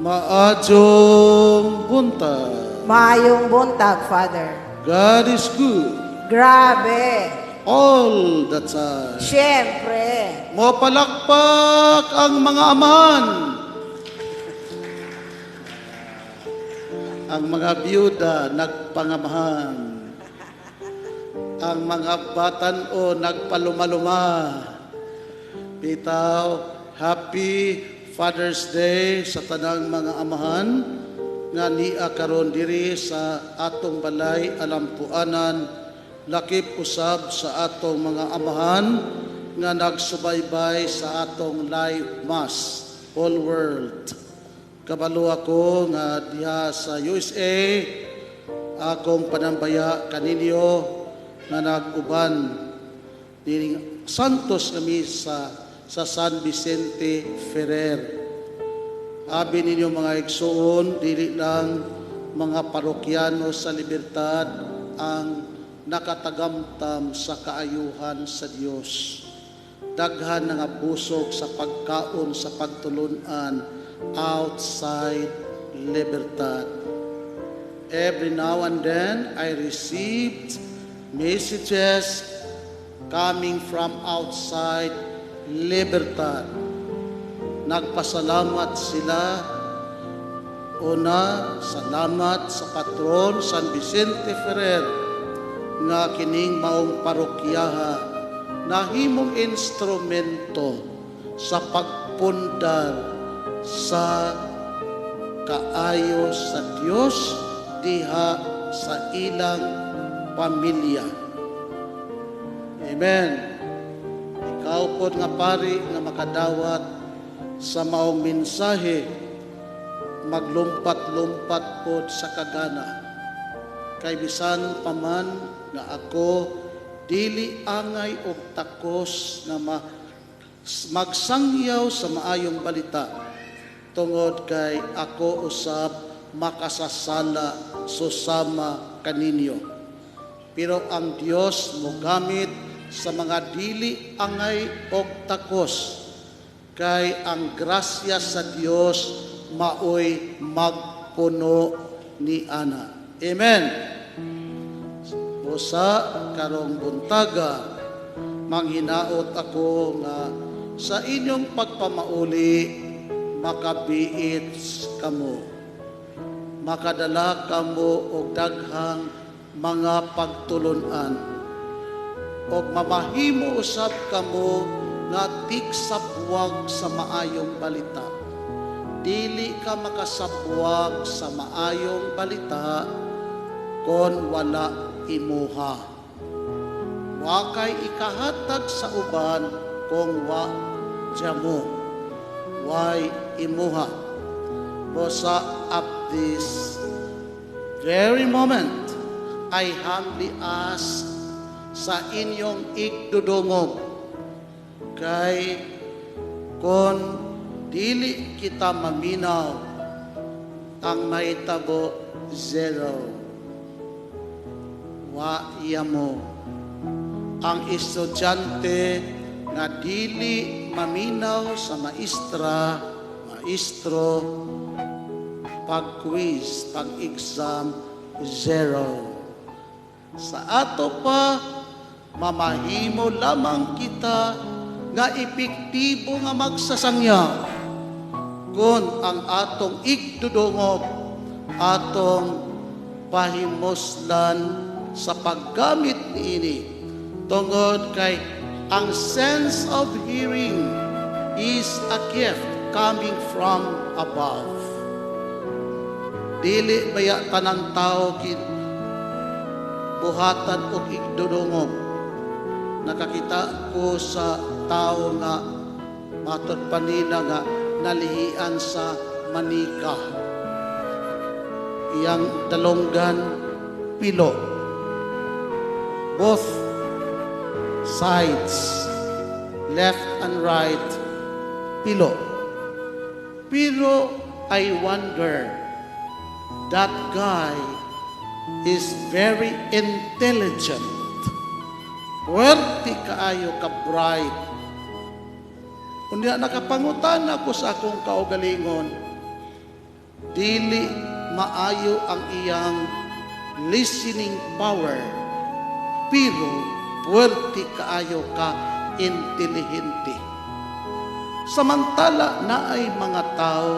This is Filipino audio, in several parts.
Maadjong buntag. Maayong buntag, Father. God is good Grabe. all the time. Siyempre. Mapalakpak ang mga amahan. Ang mga byuda nagpangamahan. Ang mga batan-o nagpalumaluma. Bitaw, happy Father's Day sa tanang mga amahan nga niya karon diri sa atong balay alampuanan, lakip usab sa atong mga amahan nga nagsubaybay sa atong live mass all world. Kabalo ako nga diha sa USA, akong panambaya kaninyo nga nag-uban dining Santos nga misa sa San Vicente Ferrer. Abi ninyo mga igsoon, dili lang mga parokyano sa libertad ang nakatagamtam sa kaayuhan sa Dios. Daghan nga busog sa pagkaon sa pagtulunan outside libertad. Every now and then I received messages coming from outside libertad. Nagpasalamat sila. Una, salamat sa patron San Vicente Ferrer nga kining maong parokyaha na himong instrumento sa pagpundar sa kaayo sa Dios diha sa ilang pamilya. Amen. Ikaw po nga pari nga makadawat sa maong mensahe, maglumpat-lumpat po sa kagana. Kay bisan paman nga ako, dili angay og takos nga magsangyaw sa maayong balita. Tungod kay ako usab makasasala susama kaninyo. Pero ang Dios mo gamit sa mga dili angay og takos, kay ang grasya sa Dios maoy magpuno ni ana. Amen. Busa karong buntaga manghinaot ako nga sa inyong pagpamauli makabiit kamo, makadala kamo og daghang mga pagtulunan, og mamahimo usab kamo nga tigsabwag sa maayong balita. Dili ka makasabwag sa maayong balita kon wala imuha. Wa kay ikahatag sa uban kung wa jamo. Why imuha? Bosa at this very moment, I humbly ask sa inyong igdudungog, kay kon dili kita maminaw, ang mahitabo zero. Wa mo. Ang estudyante nga dili maminaw sa maestro, pag-quiz, pag-exam, zero. Sa ato pa, mamahimo lamang kita nga epektibo nga magsasangya kung ang atong igdudungog, atong pahimoslan sa paggamit niini. Tungod kay ang sense of hearing is a gift coming from above. Dili baya tanang tao buhatan og igdudungog. Nakakita ko sa tao nga matod pa nila nga nalihian sa manika. Iyang dalonggan pilo. Both sides, left and right, pilo. Pero I wonder, that guy is very intelligent. Puwerte kaayo ka bright. Unya nakapangutan ako sa akong kaugalingon, dili maayo ang iyang listening power, pero puwerte kaayo ka intelihente. Samantala na ay mga tao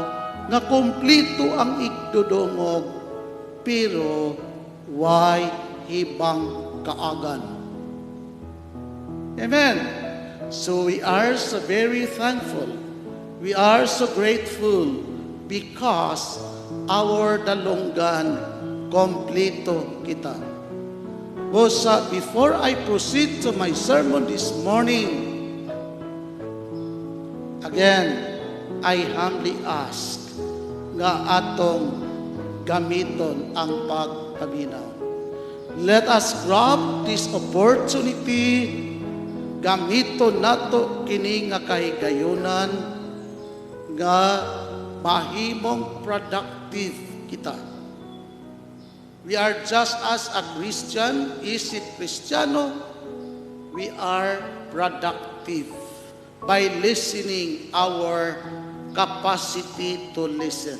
nga kumplito ang igdudungog, pero why hibang kaagan. Amen. So we are so very thankful. We are so grateful because our dalunggan kompleto kita. Bosa, before I proceed to my sermon this morning, again, I humbly ask nga atong gamiton ang pagpaminaw. Let us grab this opportunity, gamiton nato kini nga kahigayunan nga mahimong productive kita. We are just as a Christian, is it Kristiyano? We are productive by listening our capacity to listen.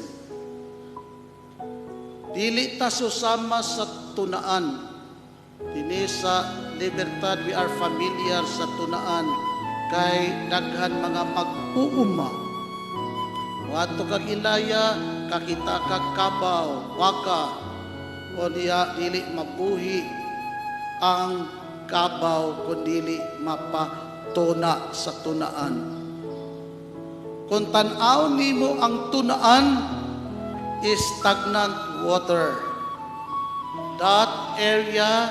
Dili ta susama sa tunaan. Dini sa Libertad, we are familiar sa tunaan kay daghan mga mag-uuma. Wato kag ilaya, kakita kag kabaw, waka, o diya dili mabuhi ang kabaw kung dili mapatuna sa tunaan. Kung tanaw nimo ang tunaan is stagnant water. That area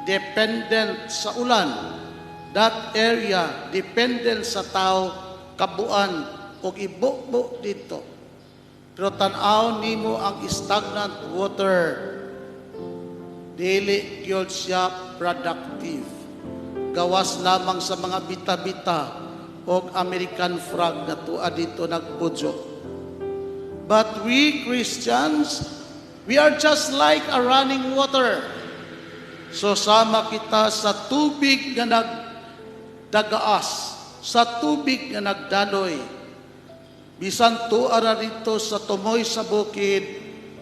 dependent sa ulan. That area dependent sa tao kabuan o ibukbo dito. Pero tanaw nimo ang stagnant water, dili gyud siya productive. Gawas lamang sa mga bita-bita o American flag na tuwa dito nagpudyo. But we Christians, we are just like a running water. So sama kita sa tubig nga nagdagaas, sa tubig nga nagdaloy. Bisan tuara dito sa tumoy sa bukid,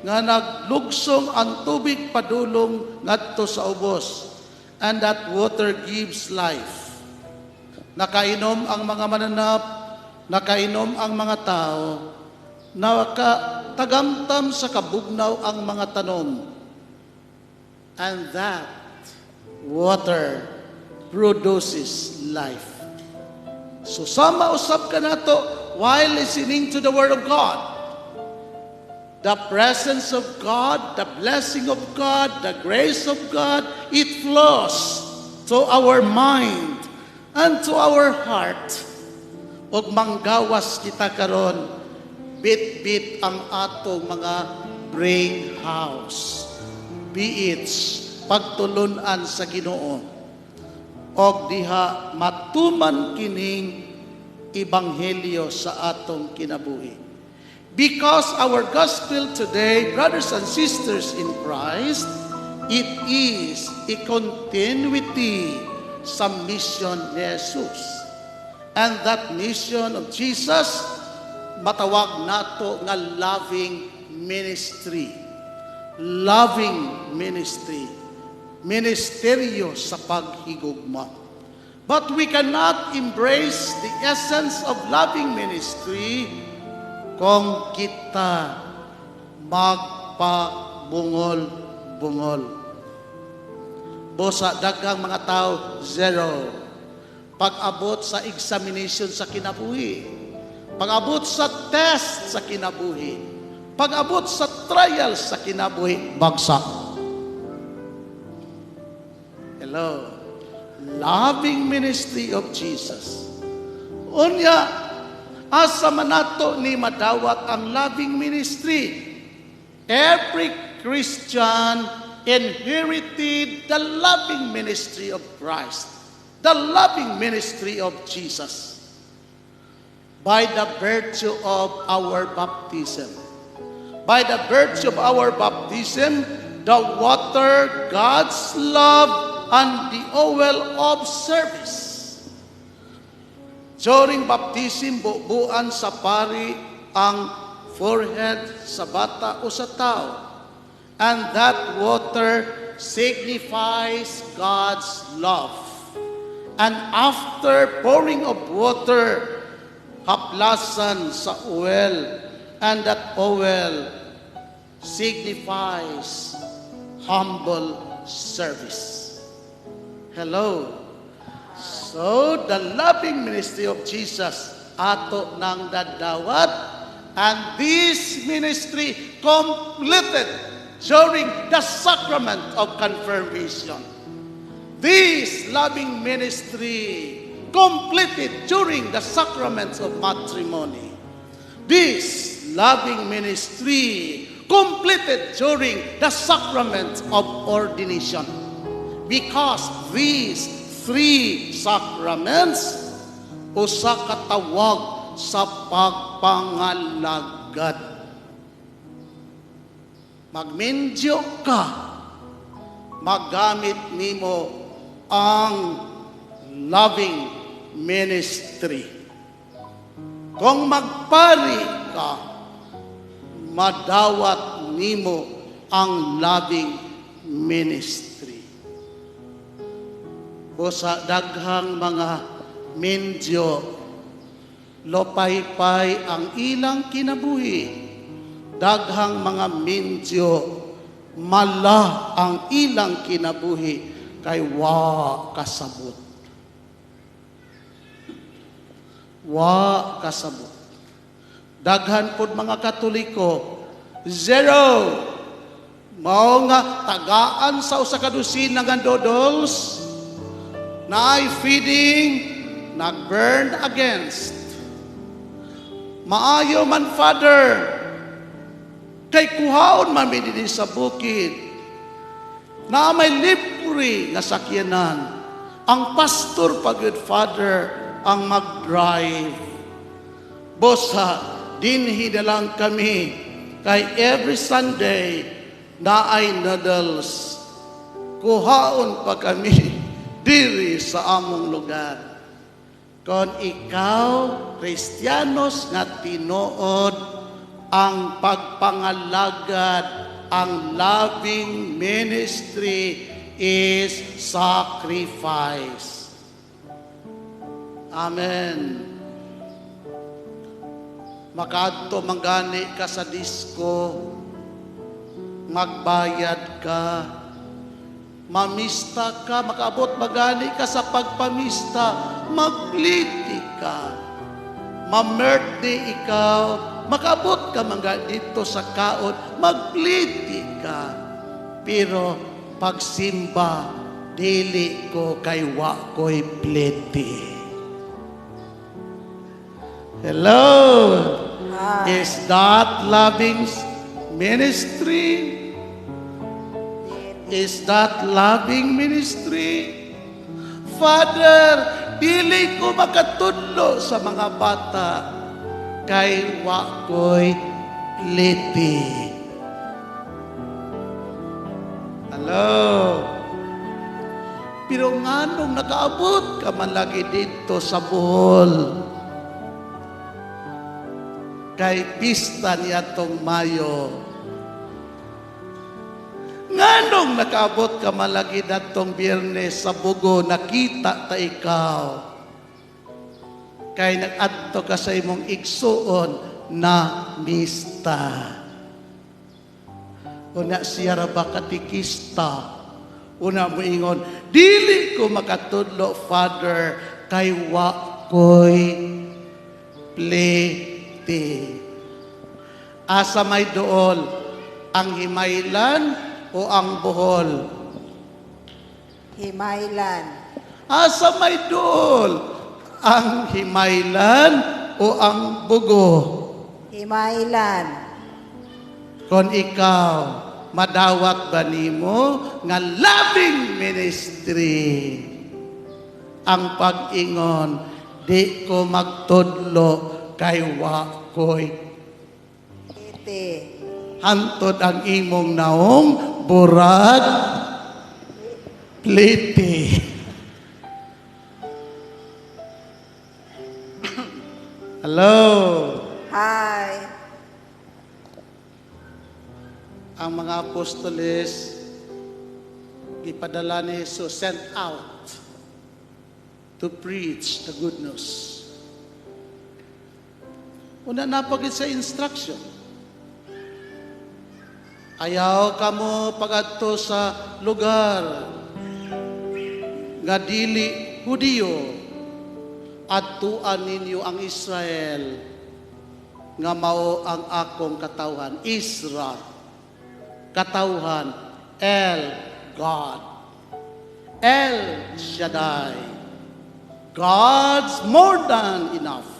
nga naglugsong ang tubig padulong ngadto sa ubos. And that water gives life. Nakainom ang mga mananap, nakainom ang mga tao, nakatagamtam sa kabugnaw ang mga tanom. And that water produces life. So sama usab ka nato while listening to the Word of God. The presence of God, the blessing of God, the grace of God, it flows to our mind and to our heart. Og manggawas kita karon, bit-bit ang atong mga brain house. Be it pagtulunan sa Ginoo. Og diha matuman kining ebanghelyo sa atong kinabuhi. Because our gospel today, brothers and sisters in Christ, it is a continuity sa mission ni Jesus. And that mission of Jesus, matawag nato nga loving ministry. Loving ministry. Ministeryo sa paghigugma. But we cannot embrace the essence of loving ministry kung kita magpabungol-bungol. Bosa, daghang mga tao, zero. Pag-abot sa examination sa kinabuhi, pag-abot sa test sa kinabuhi, pag-abot sa trial sa kinabuhi, bagsak. Hello. Loving ministry of Jesus. Unya, asa manato ni madawat ang loving ministry. Every Christian inherited the loving ministry of Christ, the loving ministry of Jesus, by the virtue of our baptism. By the virtue of our baptism, the water, God's love, and the oil of service. During baptism, buuan sa pari ang forehead sa bata o sa tao. And that water signifies God's love. And after pouring of water, haplasan sa oil, and that oil signifies humble service. Hello. So, the loving ministry of Jesus ato nang dadawat, and this ministry completed during the sacrament of confirmation. This loving ministry completed during the sacraments of matrimony. This loving ministry completed during the sacrament of ordination. Because these three sacraments, usa ka tawag sa pagpangalagad. Magmendyo ka, magamit nimo ang loving ministry. Kung magpari ka, madawat nimo ang loving ministry. O sa daghang mga mendyo, lopay-pay ang ilang kinabuhi. Daghang mga mendyo, mala ang ilang kinabuhi, kay wa kasabot. Wa kasabot. Daghan pod mga Katoliko, zero. Mao nga tagaan sa usa ka dosina nga doodles, naay feeding, nag-burn against. Maayo man, Father, kay kuhaon man dinhi sa bukid, na may libre nga sakyanan. Ang pastor pa, good Father, ang mag-drive. Bosa, dinhi na lang kami, kay every Sunday, na ay noodles. Kuhaon pa kami diri sa among lugar. Kon ikaw, Kristiyanos nga tinuod, ang pagpangalagad, ang loving ministry is sacrifice. Amen. Makadto manggani ka sa disco, magbayad ka, mamista ka, makaabot magani ka sa pagpamista, magliti ka, ma-birthday ikaw, makaabot ka mangga dito sa kaon, magliti ka. Pero pagsimba, dili ko kay wa ko'y pliti. Hello? Is that loving ministry? Is that loving ministry? Father, dili ko makatudlo sa mga bata kay wa ko'y pliti. Hello? Pero nganong nakaabot ka man lagi dito sa Bohol, kay pista niya tong Mayo. Nganong nakaabot ka malagi datong Biyernes sa Bugo, nakita ta ikaw. Kay nag-adto ka sa imong igsuon na mista. Una siya ra ba katikista? Una mo ingon, dili ko makatudlo, Father, kay wa ko'y pliti. Asa may dool, ang Himaylan o ang Bohol? Himaylan. Asa may dool, ang Himaylan o ang Bugo? Himaylan. Kon ikaw, madawat ba nimo nga loving ministry? Ang pag-ingon, di ko magtudlo kay wa ko'y Iti. hantod ang imong naong burag pliti. Hello? Hi. ang mga apostoles ipadala ni Jesus, sent out to preach the good news. Una napagid sa instruction. Ayaw kamo pagadto sa lugar nga dili Hudiyo, adtuan ninyo ang Israel nga mao ang akong katawhan. Isra, katawhan, God. El Shaddai. God's more than enough.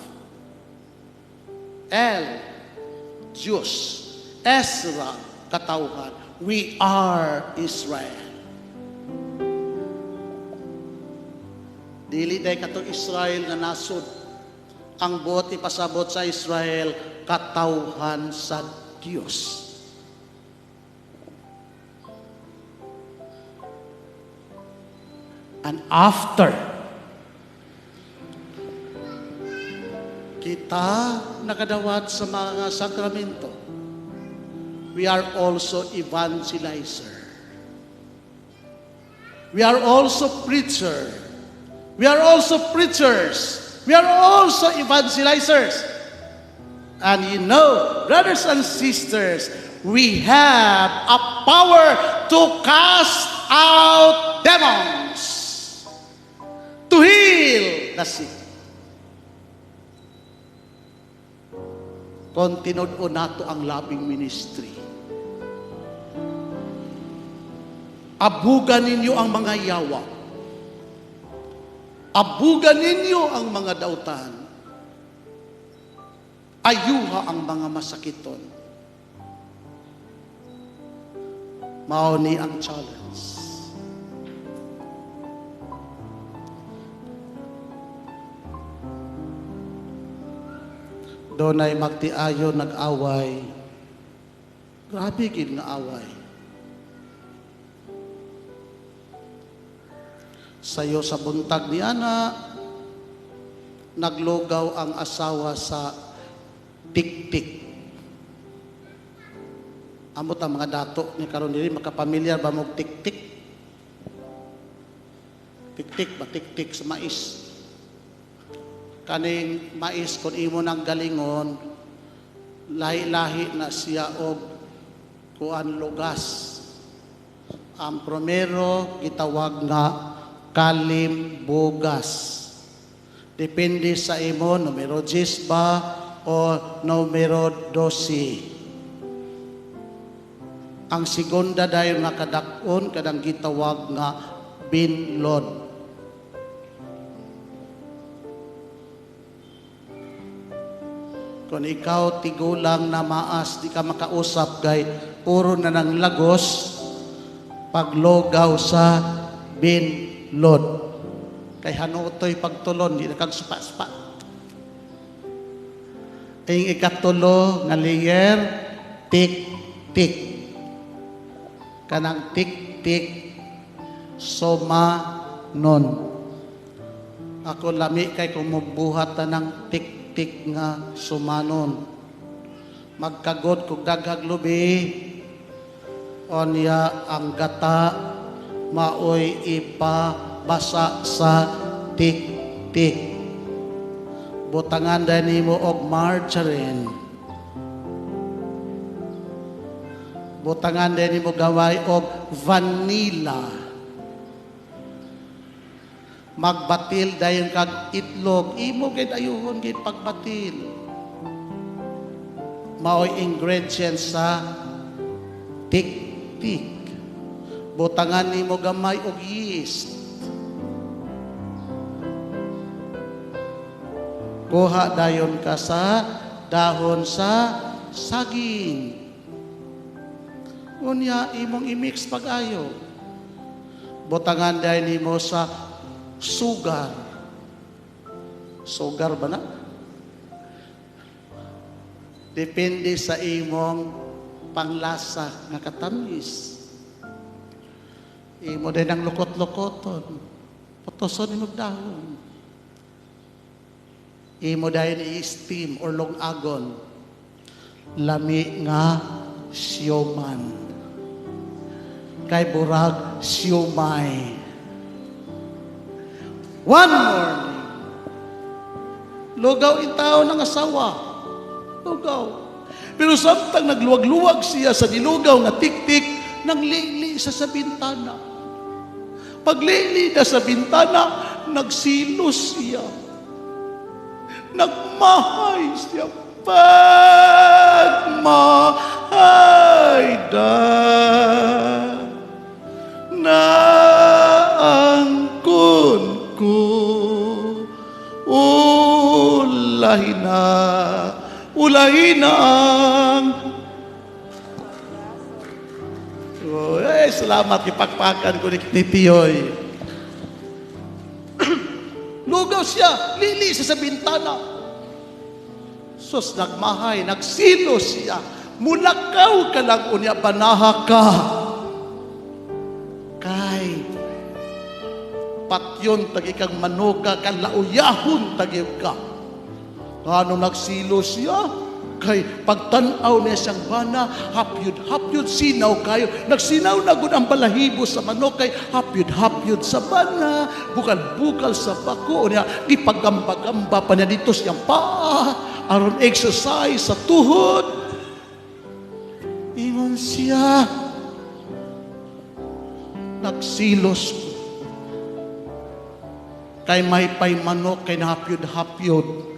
Diyos. Ezra, katawhan. We are Israel. Dili day katong Israel na nasud. Ang buot ipasabot sa Israel, katawhan sa Diyos. And after kita nakadawat sa mga sakramento, we are also evangelizer. We are also preacher. We are also preachers. We are also evangelizers. And you know, brothers and sisters, we have a power to cast out demons, to heal the sick. Kontinud-o nato ang labing ministry. Abugan ninyo ang mga yawa. Abugan ninyo ang mga dautan. Ayuha ang mga masakiton. Mao ni ang challenge. Doon ay magtiayo nag-away. Grabe gid nga away. Sayo sa buntag ni ana, naglugaw ang asawa sa tik-tik. Amot ang mga dato ni karon diri makapamilyar ba mo tik-tik? Tik-tik ba tik-tik sa mais? Kaning mais kung imo nang galingon, lahi-lahi na siya og kuan lugas. Ang primero gitawag nga kalimbugas. Depende sa imo, numero 10 ba o numero 12. Ang segunda dayon nga kadakon kadang gitawag nga binlod. Kung ikaw tigulang na maas, di ka makausap kay puro na ng lagos, paglogaw sa binlod. Kay hanutoy pagtulon, di na kang supa-supa. Ang ikatulo nga layer, tik-tik. Kanang tik-tik, somanon. Ako lami kay kumubuhat ng tik-tik nga sumanon. Magkagod kung daghag lubi, onya ang gata, maoy ipabasa sa tik-tik. Butangan dahil nimo og margarine. Butangan dahil nimo gaway og vanilla. Magbatil dayon kag itlog, imo gid ayuhon gid pagbatil. Maoy ingredients sa tik-tik. Butangan nimo gamay og yeast. Kuha dayon ka sa dahon sa saging. Unya imong i-mix pag-ayo. Butangan dayon nimo sa sugar. Sugar ba na? Depende sa imong panglasa nga katamis. Imo din ang lukot-lukoton. Putoson imong dahon. Imo dayon i-steam or long agon. Lami nga siyoman. Kay burag siyomay. One morning, lugaw in tao ng asawa. Lugaw. Pero samtang nagluwag-luwag siya sa nilugaw nga tiktik, nanglili siya sa bintana. Paglili na sa bintana, nagsilos siya. Nagmahay siya. Pagmahay na angkon ko ulahin na ang salamat ipakpakan ko ni Tiyoy. Lugaw siya, lili siya sa bintana. Sus, nagmahay, nagsilo siya. Mulakaw ka lang unya, banaha ka. Kay, patyon tagi kang manuka, kan lauyahon tagi ka. Ano nagsilo siya? Kay pagtanaw niya siyang bana, hapyod sinaw kayo. Nagsinaw na gud ang balahibo sa manok, kay hapyod sa bana, bukal sa bako niya, gipagamba-gamba pa niya dito siyang paa, aron exercise sa tuhod. Ingon siya, nagsilos kay may pay manok, kay nahapyod.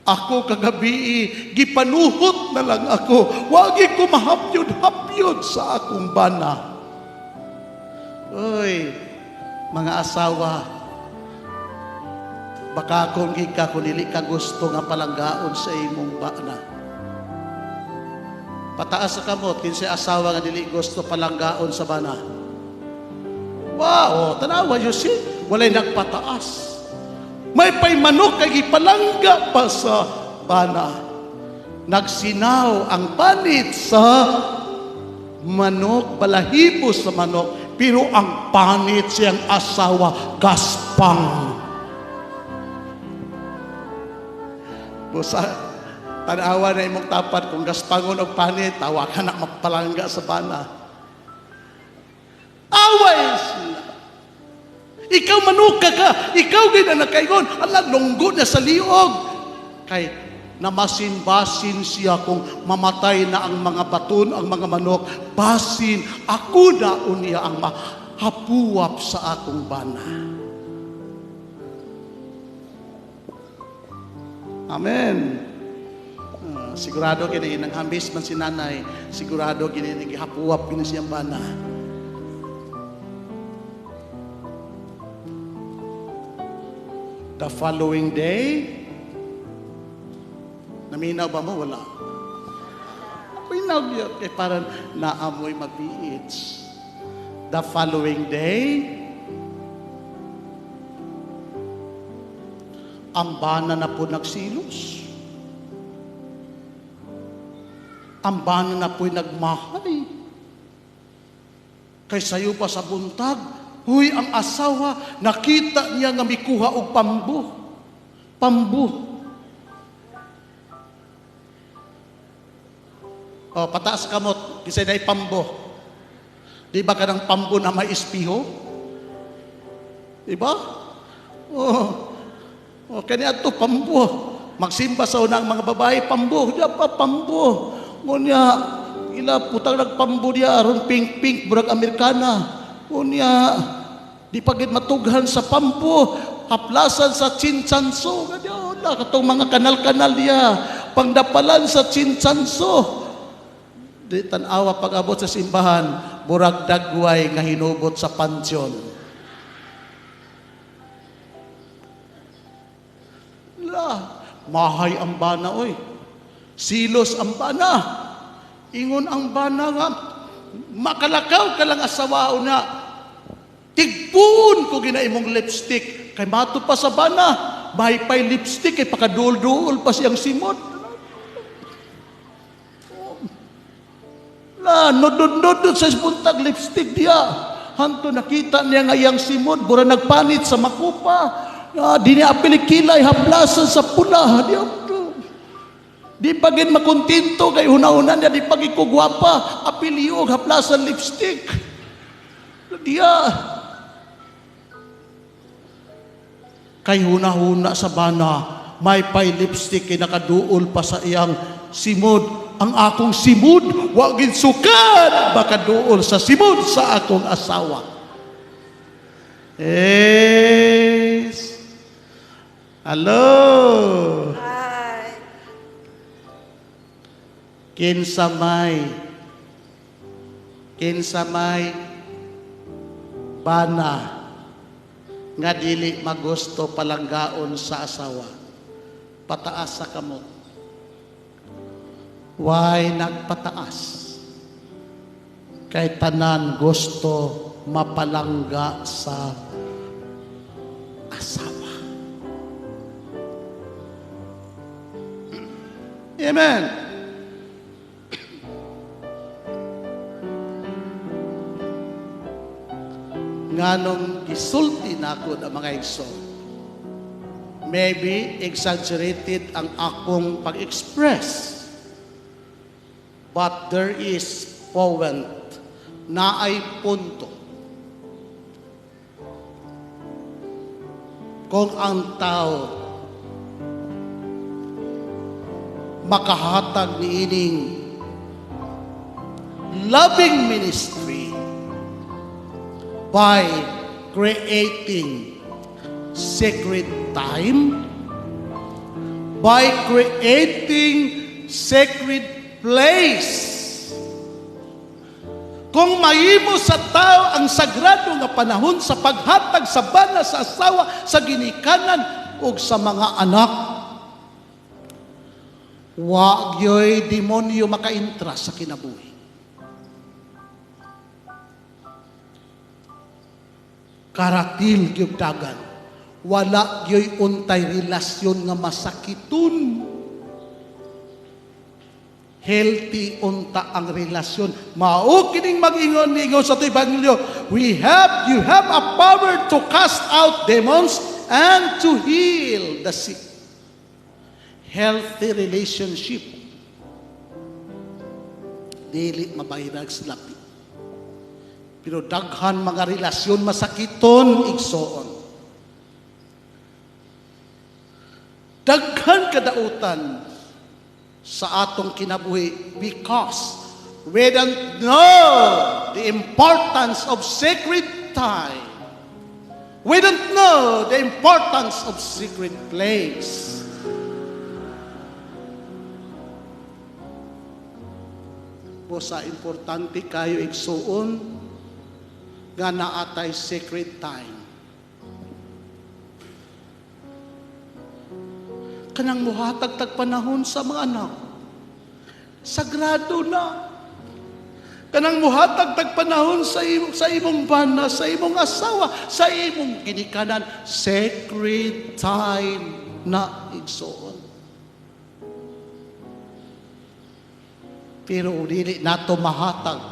Ako kagabi, gipanuhot na lang ako. Wagi ko mahapyod sa akong bana. Uy, mga asawa, baka kung ika, kung nili ka gusto nga palanggaon sa imong bana. Pataas sa kamot, kinsay asawa nga nili gusto palanggaon sa bana. Wow, tanawa yun si, walay nagpataas. May pay manok kay gipalangga pa sa bana. Nagsinaw ang panit sa manok, balahibo sa manok, pero ang panit siyang asawa, gaspang. Busa, tanawa na imong tapat, kung gaspangon o panit, tawa ka na mapalangga sa bana. Away sila. Ikaw manuka ka, ikaw gina nakaingon, ala lunggo na sa liog. Kay namasin-basin siya kung mamatay na ang mga baton, ang mga manok, basin, ako na unya ang mahapuwap sa akong bana. Amen. Sigurado kini nang hambis man si nanay, sigurado kini gihapuwap kini siyang bana. The following day, naminaw ba mo? Wala. Minaw yun. Kaya parang naamoy mabiits. The following day, ang bana na po nagsilos. Ang bana na po'y nagmahay. Kay sayo pa sa buntag, huy, ang asawa, nakita niya nga mikuha og pambu. Pambu. O, pataas kamot, kisay na pambu. Di ba ka ng pambu na may espiho? Di ba? O, kanya ito, pambu. Magsimba sa unang mga babae, pambu. Diya pa, pambu. Ngunya, ila putang nagpambu diya, aron pink-pink, burag Amerikana. Unya, di pagid matughan sa pampo, haplasan sa Chinchanso. Ganyan na, katong mga kanal-kanal niya, pangdapalan sa Chinchanso. Di tanawa pag-abot sa simbahan, burag dagway nga hinubot sa pansyon. Mahay ang bana, oy. Silos ang bana. Ingon ang bana nga, makalakaw ka lang asawa na, tigpun ko ginaimong lipstick, kay mato pa sa bana, may pa'y lipstick, kay pakadul-dul pa siyang simot. Nodod-nodod sa buntag lipstick diya. Hanto nakita niya nga iyang simot, bura nagpanit sa makupa. Di niya apilikilay, haplasan sa pula. Di pagin makontento kay una-una niya, di pagin ko gwapa, apiliog, haplasan lipstick. Diya. Kay huna-huna sa bana, may pay lipstick kay nakaduol pa sa iyang simod. Ang akong simod, wagin sukan, makaduol sa simod sa akong asawa. Yes. Hello. Hi. Kinsamay bana nga dili magusto palanggaon sa asawa. Pataas sa kamot. Why nagpataas? Kay tanan gusto mapalangga sa asawa. Amen. Nganong gisulti na ako ng mga igsoon. Maybe exaggerated ang akong pag-express. But there is point na ay punto. Kung ang tao makahatag niining loving ministry by creating sacred time, by creating sacred place. Kung mahimo sa tao ang sagrado nga panahon sa paghatag sa bana sa asawa, sa ginikanan ug sa mga anak, wa gyoy demonyo makaintra sa kinabuhi. Karatil gyud dagan, wala gyoy untay relasyon nga masakiton. Healthy unta ang relasyon. Mao kining mag-ingon-ingon sa Ebanghelyo. You have a power to cast out demons and to heal the sick. Healthy relationship. Dili mabayirag sa lapi. Pero daghan mga relasyon masakiton igsoon. Daghan kadautan sa atong kinabuhi because we don't know the importance of sacred time. We don't know the importance of sacred place. Bosa importante kayo igsuon nga naatay sacred time. Kanang muhatag panahon sa mga anak. Sagrado na. Kanang muhatag panahon sa imong bana, sa imong asawa, sa imong ginikanan. Sacred time na igsoon. Pero dili nato mahatag.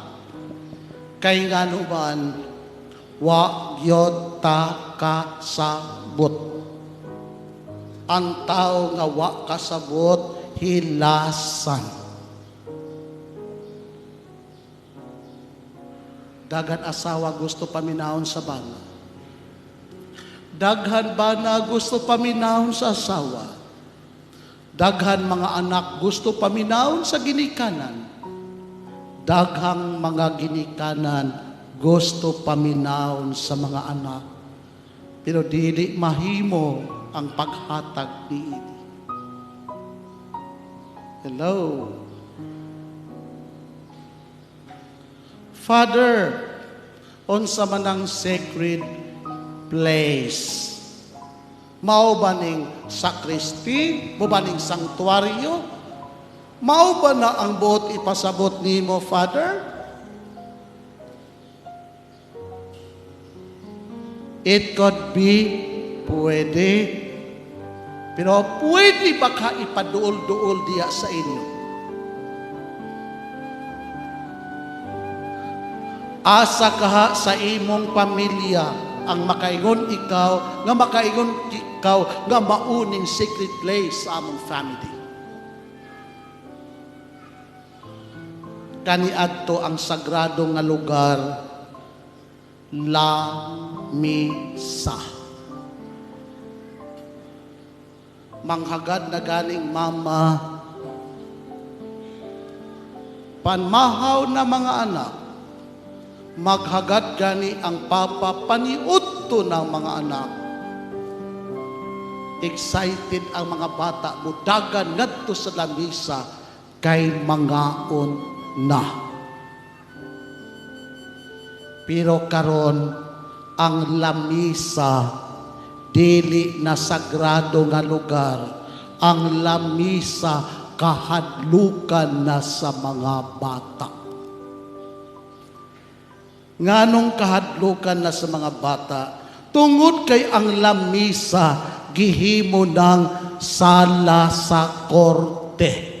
Kay nga naman, wa gyud ta kasabot. Ang tao nga wa kasabot, hilasan. Daghan asawa gusto paminahon sa bana. Daghan bana gusto paminahon sa asawa. Daghan mga anak gusto paminahon sa ginikanan. Daghang mga ginikanan gusto paminahon sa mga anak. Pero dili mahimo ang paghatag niini. Hello. Father, unsa man ang sacred place? Mao ba ning sakristi? Mao ba ning sanktuaryo? Mao ba na ang buot ipasabot nimo, Father? It could be, pwede. Pero pwede ba ka ipaduol-duol diya sa inyo? Asa kaha sa imong pamilya ang makaingon ikaw, nga mauning sacred place sa among family. kaniadto ang sagrado nga lugar, lamisa. Manghagad na ganing mama, panmahaw na mga anak, maghagad gani ang papa paniudto ng mga anak. Excited ang mga bata, mudagan ngadto sa lamisa kay mangaon na. Pero karon ang lamisa dili na sagrado nga lugar, ang lamisa kahadlukan na sa mga bata. Nganong kahadlukan na sa mga bata? Tungod kay ang lamisa gihimo ng sala sa korte.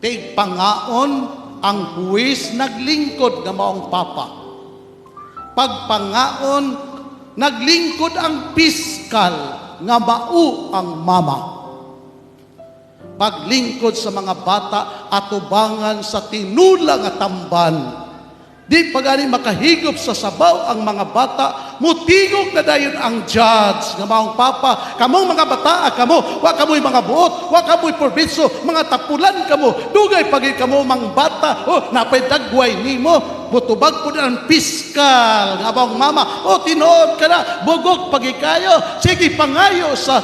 Tigpangaon ang huwis naglingkod nga maong papa. Pagpangaon naglingkod ang piskal nga mao ang mama. Paglingkod sa mga bata atubangan sa tinula nga tamban. Di pagani makahigop sa sabaw ang mga bata, mutigog na dayon ang judge nga maong papa, kamong mga bata kamo, wa kamoy mga buot, wa kamoy probiso, mga tapulan kamo, dugay pagay kamo mang bata, napay dagway nimo, butubag po na ang piskal nga maong mama, tinuod ka na, bugog pagay kayo, sige pangayo sa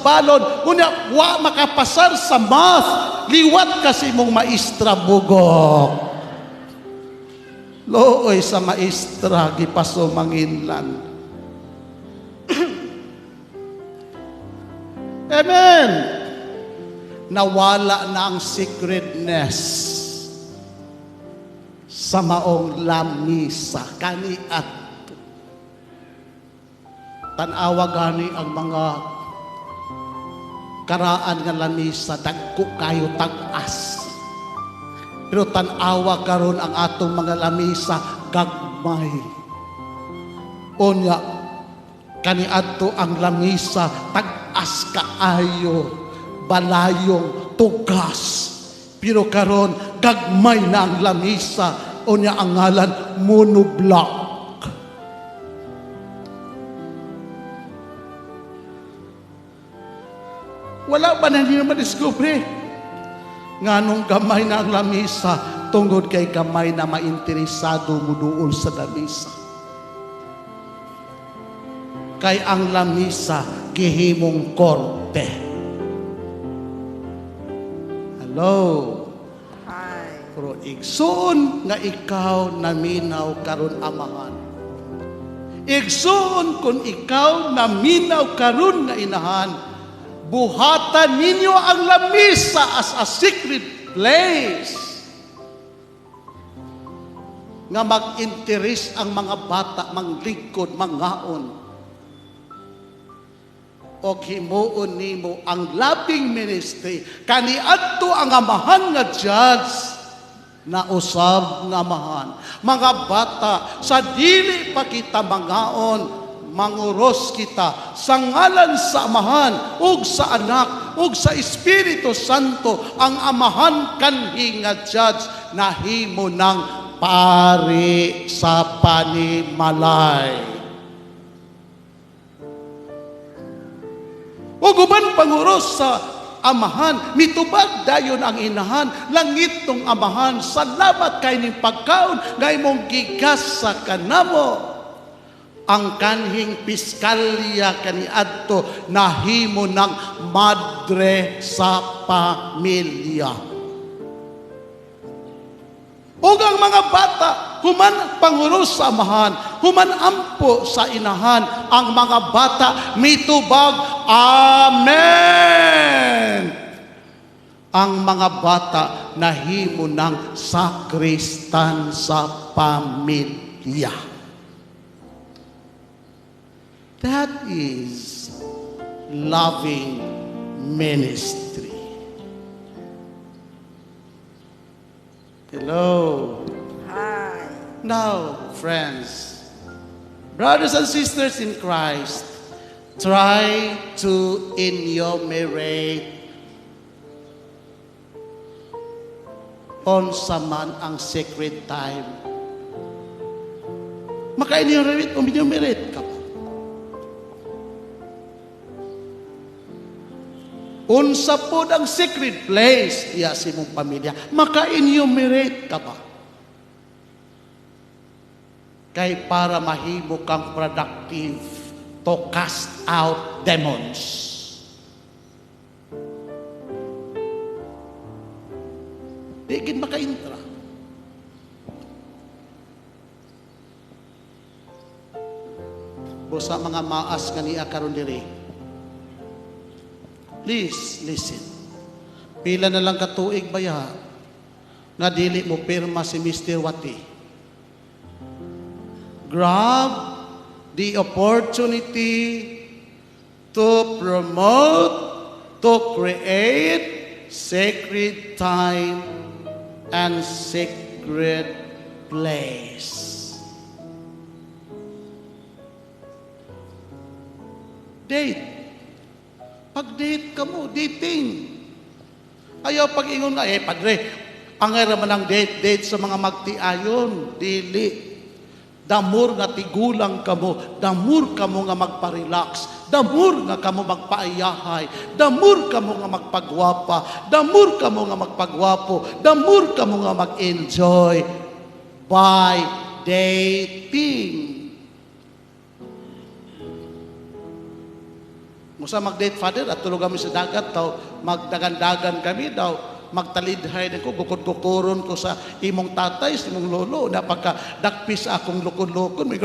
balon, kunya wa makapasar sa math, liwat kasi mong maestra bugog. Looy sa maestra, gipaso manginlan. Amen! Nawala na ang secretness sa maong lamisa. Kaniat. Tanawa gani ang mga karaan nga lamisa, dagko kayo tag-as. Pero tanawa karon ang atong mga lamisa gagmay. Onya kaniadto ang lamisa tag-as kaayo, balayong tugas. Pero karon gagmay na ang lamisa. Onya ang ngalan monoblock. Wala ba na hindi naman diskubre? Nganong gamay na ang lamisa, tungod kay gamay na mainteresado mo duol sa lamisa. Kay ang lamisa, gihimong korte. Hello? Hi. Pero igsoon nga ikaw naminaw karon amahan. Igsoon kung ikaw naminaw karon nga inahan, buhatan ninyo ang lamisa as a secret place. Nga mag-interes ang mga bata, manglingkod, mangaon. O himuon nimo ang labing ministry. Kaniadto ang amahan nga judge na usab nga amahan. Mga bata, sa dili pa kita mangaon, manguros kita sa ngalan sa amahan ug sa anak ug sa Espiritu Santo, ang amahan kanhi nga judge nahimo ng pari sa panimalay. Ug uban panguros sa amahan, mitubag dayon ang inahan, langit tong amahan, salamat kay ning pagkaon nga imong gigas sa kanamo. Ang kanhing piskalya kaniadto nahimo ng madre sa pamilya. Ug ang mga bata, human panguros sa amahan, human ampo sa inahan, ang mga bata mitubag, Amen! Ang mga bata nahimo ng sakristan sa pamilya. That is loving ministry. Hello. Hi. Now, friends, brothers and sisters in Christ, try to enumerate unsa man ang sacred time. Maka-enumerate o enumerate ka pa. Unsa po ang sacred place iya si mong pamilya. Maka-enumerate ka ba? Kay para mahimo kang productive to cast out demons. Di gid maka-intra. Busa mga maas kaniya karon diri. Please listen. Pila na lang katuig baya nga dili mo pirma si Mr. Wati. Grab the opportunity to promote, to create sacred time and sacred place. Date. Pag-date ka mo, dating. Ayaw pag-ingon nga, padre, ang era man ang date sa mga magtiayon, dili. Damur nga tigulang ka mo, damur ka mo nga magpa-relax, damur nga ka mo magpaayahay, damur ka mo nga magpagwapa, damur ka mo nga magpagwapo, damur ka mo nga mag-enjoy by dating. Musa mag-date, Father, at tulog kami sa dagat, daw, magdagan-dagan kami, daw, magtalidhay din ko, bukod-kukuron ko sa imong tatay, sa imong lolo, na pagka-dakpis akong lukon-lukon, may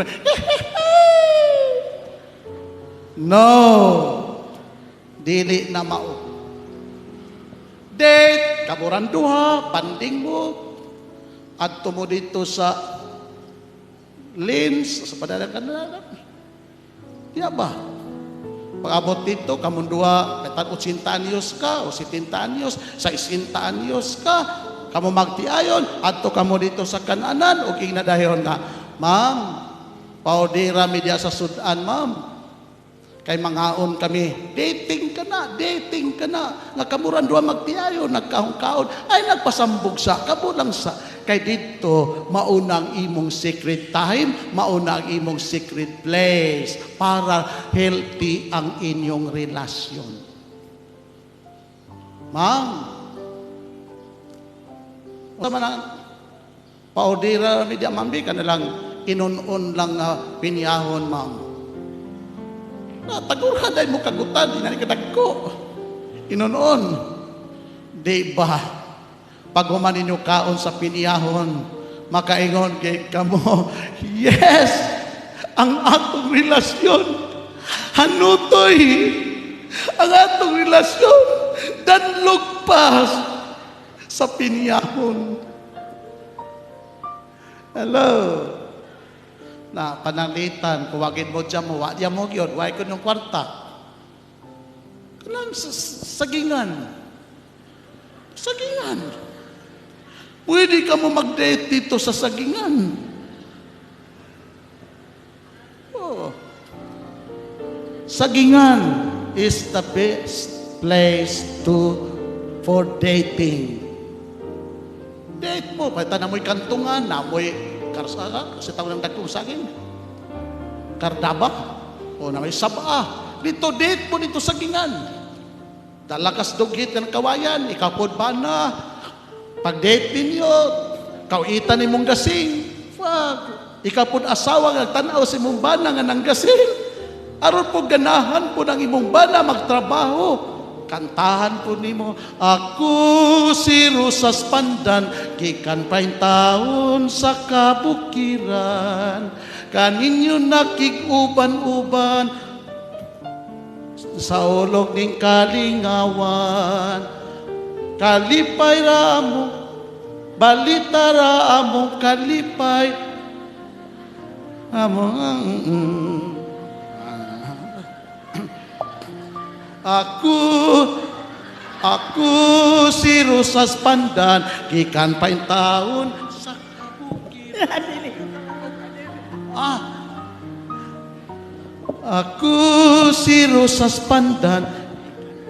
no, dili na mao. Date, kaburan duha, banding mo, at tumo dito sa lens, sa padalang kanala. Diya ba? Pag-abot dito, kamundua, 80 anyos ka, o 70 anyos, 60 anyos ka, kamo magtiayon, adto kamo dito sa kananan, o kinadayon nga, ma'am, paudira media sa sudan, ma'am, kay mangaon kami, dating ka na, nga kamuran duha magtiayon, nagkaon-kaon, ay nagpasambog sa, kabulang sa, kay dito, maunang imong secret time, maunang imong secret place, para healthy ang inyong relasyon. Ma'am, sama na, paudira media mambi ka na lang, inunon lang na piniyahon, ma'am. Tagura dahil mo kagutan, di na kadagko. Inunon. Di ba? Pag humanin nyo kaon sa piniyahon, makaingon kay kamo, yes! Ang atong relasyon, hanutoy! Ang atong relasyon, danlog pa sa piniyahon. Hello? Na pananglitan, kuwagin mo dyan mo, wadya mo yun, why ko ng kwarta. Kanang sagingan. Sagingan. Pwede ka mo mag-date dito sa sagingan. Oh. Sagingan is the best place for dating. Date mo, pahita na mo'y kantungan, na mo'y karsaka, kasi tawag ng dagkong saging. Kardaba, o na may saba. Dito, date mo dito sagingan. Dalakas dughit ng kawayan, ikapod ba na? Pag-date ninyo, kawitan ni mong gasing. Ikapod asawa nga tanaw si mong bana nga ng gasing. Aron po ganahan po ng imong bana magtrabaho. Kantahan po nimo, ako si Rosas Pandan, gikan pa'y taon sa kabukiran, kaninyo nakig-uban-uban, sa ulog ning kalingawan, kalipay ramo, balita ramo, kalipay, among Ako si Rosas Pandan, gikan pa yung taon sa kabukiran. Ako si Rosas Pandan,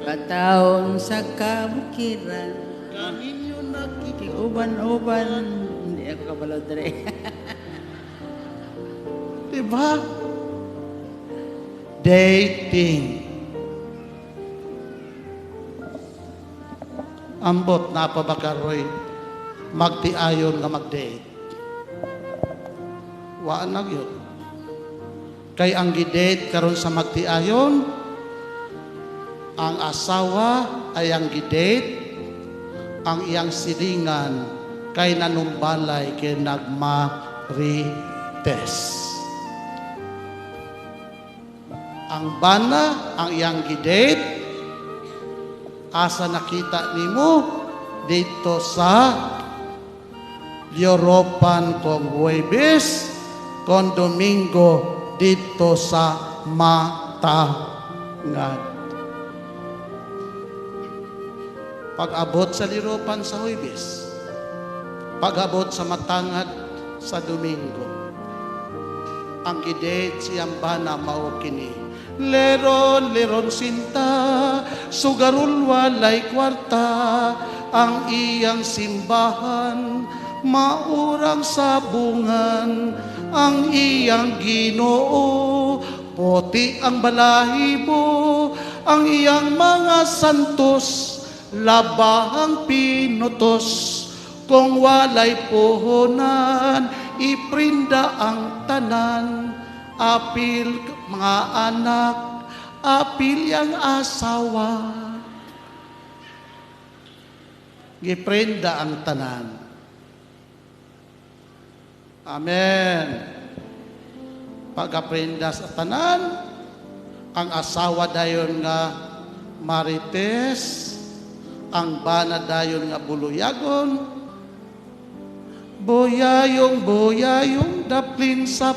Pataon sa kabukiran. Kaninyo nakikita. Tig-uban-uban. Hindi ako kabalo dre. Diba? Dating. Ambot na pa ba karoy magtiayon nga mag-date? Waan na yun. Kay ang gidate karon sa magtiayon, ang asawa ay ang gidate, ang iyang silingan kay nanumbalay kay nagmarites. Ang bana, ang iyang gidate, asa nakita nimo dito sa Europan kong Huwebes, kong Domingo dito sa Matangad. Pag-abot sa Europan sa Huwebes, pag-abot sa Matangad sa Domingo, ang gidate siyang bana mao kini. Leron, leron sinta, sugarul walay kwarta, ang iyang simbahan, maurang sabungan, ang iyang Ginoo, puti ang balahibo, ang iyang mga santos, labahang pinutos, kung walay puhunan, iprinda ang tanan, apil mga anak, apil yang asawa. Giprenda ang tanan. Amen. Pagkaprenda sa tanan, ang asawa dayon nga marites, ang bana dayon nga buluyagon, boyayong, boyayong, daplin sa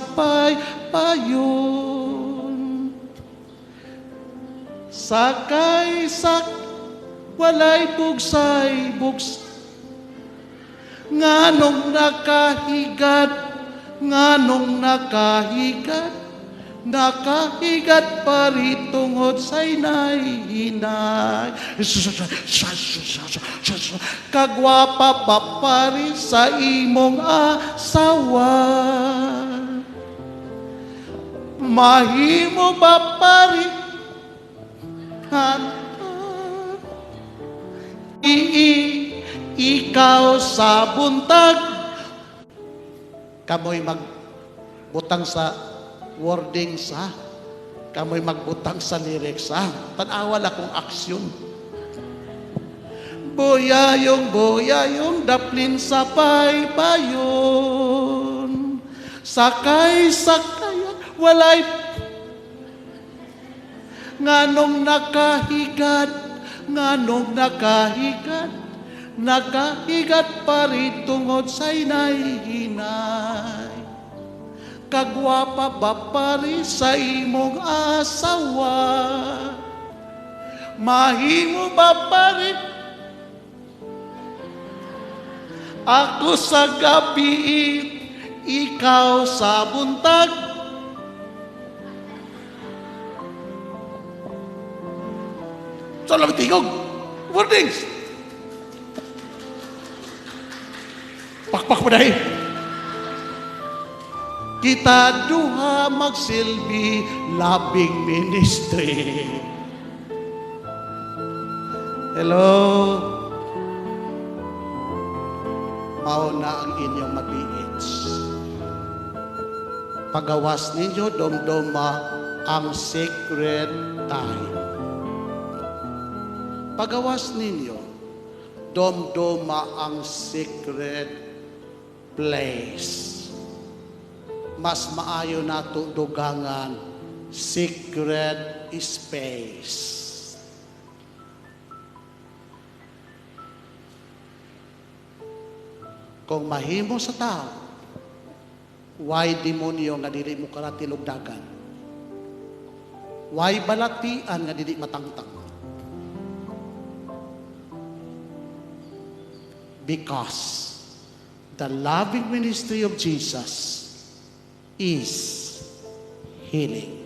payon. Sakay sak, walay bugsay, nganong nakahigat, nganong nakahigat, nakahigat paritungod sa inay-hinay. Kagwapa pa pari sa imong asawa. Mahimo ba pari? Ikaw sa buntag. Kamoy magbutang sa wordings ha. Kamoy magbutang sa lyrics ha. Tanawal akong aksyon. Boyayong, boyayong, daplin sa payon. Sakay, sakayan, walay nganong nakahigat, nganong nakahigat, nakahigat paritungod sa inay-hinay. Kagwapa ba pari sa imong asawa? Mahimo ba pari? Ako sa gabi, ikaw sa buntag. Salamat tingog. Warnings. Pakpak mo dahil. Kita duha magsilbi labing ministry. Hello. Mao na ang inyong mabihits. Pagawas ninyo, domdoma ang sacred time. Pagawas ninyo, domdoma ang secret place. Mas maayo nato dugangan secret space. Kung mahimo sa tao, why demonyo nga dili mo karatilog dagan? Why balatian nga dili matangtang? Because the loving ministry of Jesus is healing.